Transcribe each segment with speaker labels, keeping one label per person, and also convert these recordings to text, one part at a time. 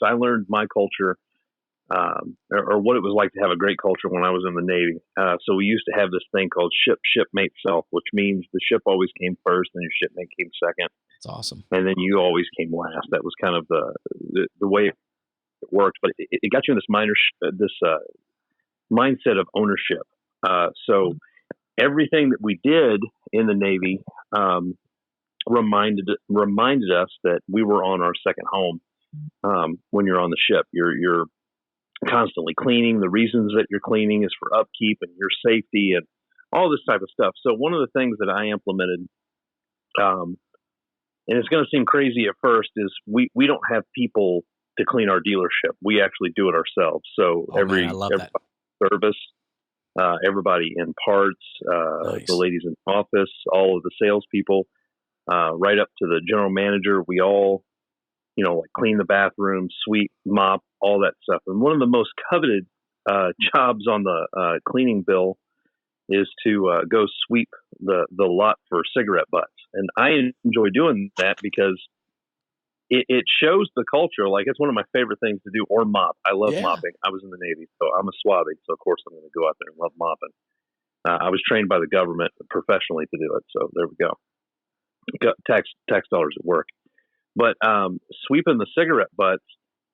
Speaker 1: I learned my culture, or what it was like to have a great culture when I was in the Navy. So we used to have this thing called shipmate self, which means the ship always came first and your shipmate came second,
Speaker 2: It's awesome.
Speaker 1: and then you always came last. That was kind of the way it worked, but it got you in this mindset of ownership. So everything that we did in the Navy reminded us that we were on our second home. When you're on the ship, you're constantly cleaning. The reasons that you're cleaning is for upkeep and your safety and all this type of stuff. So one of the things that I implemented, and it's going to seem crazy at first, is we don't have people to clean our dealership. We actually do it ourselves. So
Speaker 2: Man, I love that.
Speaker 1: service, everybody in parts,
Speaker 2: Nice.
Speaker 1: the ladies in the office, all of the salespeople, right up to the general manager, we all, like clean the bathroom, sweep, mop, all that stuff. And one of the most coveted jobs on the cleaning bill is to go sweep the lot for cigarette butts. And I enjoy doing that because it shows the culture. Like, it's one of my favorite things to do. Or mop. I love mopping. I was in the Navy, so I'm a swabby. So of course I'm going to go out there and love mopping. I was trained by the government professionally to do it. So there we go. Tax dollars at work. But sweeping the cigarette butts,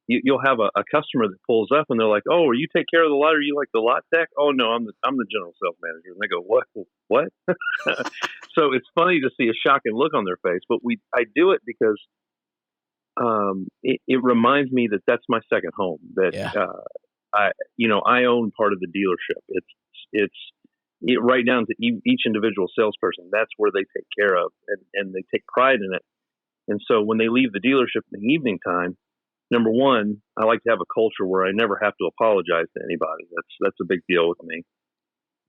Speaker 1: you'll have a customer that pulls up and they're like, "Oh, you take care of the lot? Are you like the lot tech?" "Oh no, I'm the general sales manager." And they go, "What?" So it's funny to see a shocking look on their face. But I do it because it reminds me that that's my second home. That I own part of the dealership. It's right down to each individual salesperson. That's where they take care of, and they take pride in it. And so when they leave the dealership in the evening time, number one, I like to have a culture where I never have to apologize to anybody. That's a big deal with me.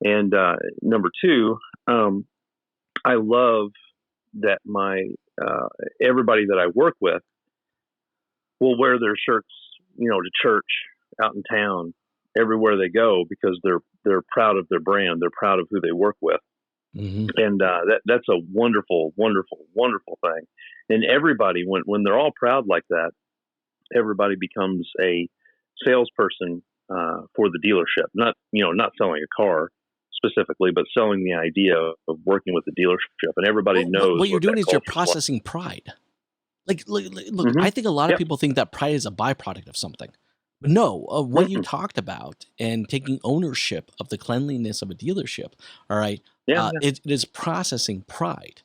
Speaker 1: And number two, I love that my everybody that I work with will wear their shirts, to church, out in town, everywhere they go, because they're proud of their brand. They're proud of who they work with.
Speaker 2: Mm-hmm.
Speaker 1: And that's a wonderful, wonderful, wonderful thing. And everybody, when they're all proud like that, everybody becomes a salesperson for the dealership. Not selling a car specifically, but selling the idea of working with the dealership. And everybody knows
Speaker 2: what you're doing is you're
Speaker 1: culture's
Speaker 2: processing pride. Look,
Speaker 1: Mhm.
Speaker 2: I think a lot of people think that pride is a byproduct of something. But no, what you talked about and taking ownership of the cleanliness of a dealership, all right,
Speaker 1: Yeah.
Speaker 2: it is processing pride.